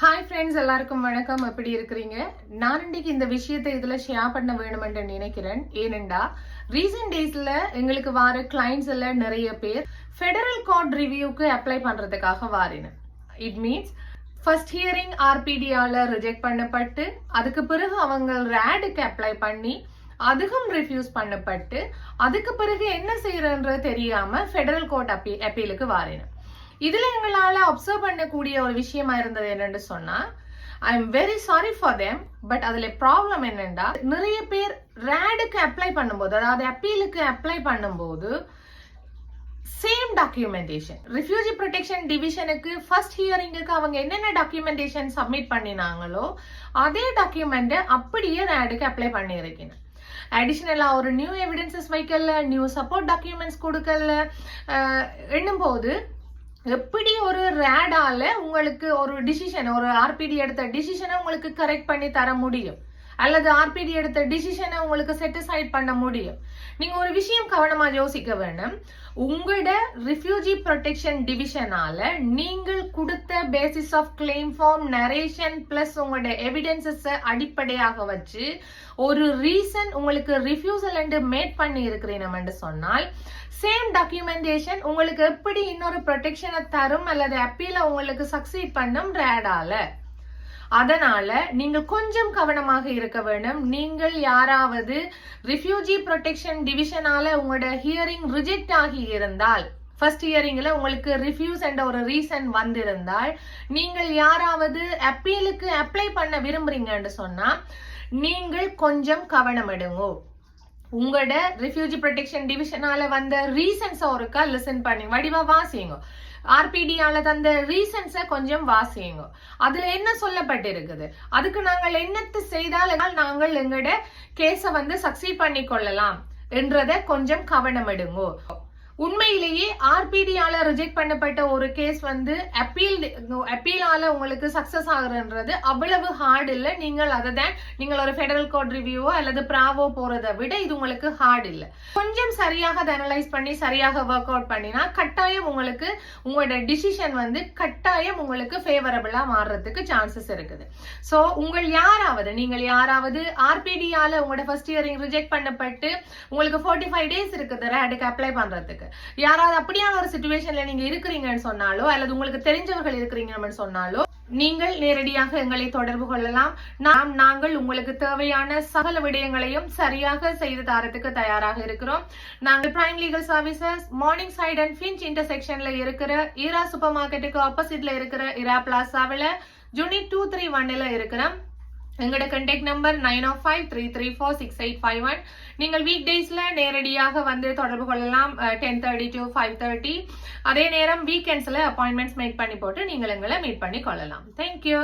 Hi friends, எல்லாருக்கும் வணக்கம். எப்படி இருக்கிறீங்க? நான் இன்னைக்கு இந்த விஷயத்தை இதுல ஷேர் பண்ண வேணும்னு நினைக்கிறேன். ஏனெண்டா ரீசெண்ட் டேஸ்ல எங்களுக்கு வர கிளைண்ட்ஸ் எல்லாம் நிறைய பேர் ஃபெடரல் கோர்ட் ரிவ்யூக்கு அப்ளை பண்றதுக்காக வாரின. இட் மீன்ஸ் ஃபர்ஸ்ட் ஹியரிங் ஆர்பிடியால ரிஜெக்ட் பண்ணப்பட்டு அதுக்கு பிறகு அவங்க ரேடுக்கு அப்ளை பண்ணி அதுக்கும் ரிஃப்யூஸ் பண்ணப்பட்டு அதுக்கு பிறகு என்ன செய்யறன்றது தெரியாம ஃபெடரல் கோர்ட் அப்பீலுக்கு வாரின. இதுல எங்களால அப்சர்வ் பண்ணக்கூடிய ஒரு விஷயமா இருந்தது என்னன்னு சொன்னா, I am very sorry for them. But அதுல ப்ராப்ளம் என்னன்னா, நிறைய பேர் ரேடுக்கு அப்ளை பண்ணும்போது, அதாவது அப்பீலுக்கு அப்ளை பண்ணும்போது சேம் டாக்குமெண்டேஷன், ரிஃப்யூஜி ப்ரொடெக்ஷன் டிவிஷனுக்கு ஃபர்ஸ்ட் ஹியரிங்குக்கு அவங்க என்னென்ன டாக்குமெண்டேஷன் சப்மிட் பண்ணினாங்களோ அதே டாக்குமெண்ட் அப்படியே ரேடுக்கு அப்ளை பண்ணியிருக்கேன். அடிஷனலா ஒரு நியூ எவிடன்சஸ் வைக்கல, நியூ சப்போர்ட் டாக்குமெண்ட்ஸ் கொடுக்கல. என்னும் போது எப்படி ஒரு ரேடால உங்களுக்கு ஒரு டிசிஷன், ஒரு ஆர்பிடி எடுத்த டிசிஷனை உங்களுக்கு கரெக்ட் பண்ணி தர முடியும், அல்லது ஆர்பிடி எடுத்த டிசிஷனை உங்களுக்கு செட்டிஸ்ஃபைட் பண்ண முடியும்? நீங்க ஒரு விஷயம் கவனமா யோசிக்க வேணும். உங்களோட ரிஃப்யூஜி ப்ரொடெக்ஷன் டிவிஷனால நீங்கள் கொடுத்த basis of claim form, narration plus உங்களோட எவிடன்சஸ் அடிப்படையாக வச்சு ஒரு ரீசன் உங்களுக்கு ரிஃப்யூசல் என்று மேட் பண்ணி இருக்கிறீங்க சொன்னால், சேம் டாக்குமெண்டேஷன் உங்களுக்கு எப்படி இன்னொரு ப்ரொடெக்ஷனை தரும் அல்லது அப்பீல உங்களுக்கு சக்சீட் பண்ணும் ரேடால. அதனால நீங்க கொஞ்சம் கவனமாக இருக்க வேண்டும். நீங்கள் யாராவது ரிஃப்யூஜி ப்ரொடெக்ஷன் டிவிஷனால உங்களோட ஹியரிங் ரிஜெக்ட் ஆகி இருந்தால், ஃபர்ஸ்ட் ஹியரிங்ல உங்களுக்கு ரிஃப்யூஸ் என்ற ஒரு ரீசன் வந்திருந்தால், நீங்கள் யாராவது அப்பீலுக்கு அப்ளை பண்ண விரும்புறீங்கன்னு சொன்னா நீங்கள் கொஞ்சம் கவனம் எடுங்கோ. உங்களோட ரிஃப்யூஜி ப்ரொடெக்ஷன் டிவிஷனால வந்த ரீசன்ஸ் ஒருக்கா லிசன் பண்ணி வடிவா வாசிங்க. ஆர்பிடியால தந்த ரீசன்ஸ கொஞ்சம் வாசிங்க. அதுல என்ன சொல்லப்பட்டிருக்குது, அதுக்கு நாங்கள் என்னத்தை செய்தால் நாங்கள் எங்களோட கேஸ சக்சீட் பண்ணி கொள்ளலாம் என்றதை கொஞ்சம் கவனம் எடுங்கோ. உண்மையிலேயே ஆர்பிடியால ரிஜெக்ட் பண்ணப்பட்ட ஒரு கேஸ் அப்பீலால உங்களுக்கு சக்சஸ் ஆகுறது அவ்வளவு ஹார்ட் இல்ல. நீங்கள் நீங்கள் ஒரு ஃபெடரல் கோர்ட் ரிவ்யூவோ அல்லது பிராவோ போறதை விட இது உங்களுக்கு ஹார்ட் இல்ல. கொஞ்சம் சரியாக அனலைஸ் பண்ணி சரியாக ஒர்க் அவுட் பண்ணினா கட்டாயம் உங்களுக்கு உங்களோட டிசிஷன் கட்டாயம் உங்களுக்கு ஃபேவரபிளா மாறுறதுக்கு சான்சஸ் இருக்குது. சோ நீங்கள் யாராவது ஆர்பிடியால உங்களோட ஃபர்ஸ்ட் ஹியரிங் ரிஜெக்ட் பண்ணப்பட்டு உங்களுக்கு 45 days இருக்குது ரேடுக்கு அப்ளை பண்றதுக்கு, யாராவது அப்படியான ஒரு சிச்சுவேஷன்ல நீங்க இருக்கிறீங்கன்னு சொன்னாலோ அல்லது உங்களுக்கு தெரிஞ்சவர்கள் இருக்கிறீங்கன்னு சொன்னாலோ நீங்கள் நேரடியாக எங்களை தொடர்பு கொள்ளலாம். நாங்கள் உங்களுக்கு தேவையான சகல விடயங்களையும் சரியாக செய்து தரத்துக்கு தயாராக இருக்கிறோம். நாங்கள் Prime Legal Services Morningside and Finch இன்டர்செக்ஷன்ல இருக்கிற ஈரா சூப்பர் மார்க்கெட்டுக்கு ஆப்போசிட்ல இருக்கிற ஈரா பிளாசாவில யூனிட் 231 இருக்கிறோம். எங்களோட கான்டாக்ட் நம்பர் 9053346851. நீங்கள் வீக் டேஸ்ல நேரடியாக தொடர்பு கொள்ளலாம் 10:30 to 5:30. அதே நேரம் வீக்கெண்ட்ஸ்ல அப்பாயின்மெண்ட்ஸ் மேக் பண்ணி போட்டு நீங்கள் எங்களை மீட் பண்ணி கொள்ளலாம். தேங்க்யூ.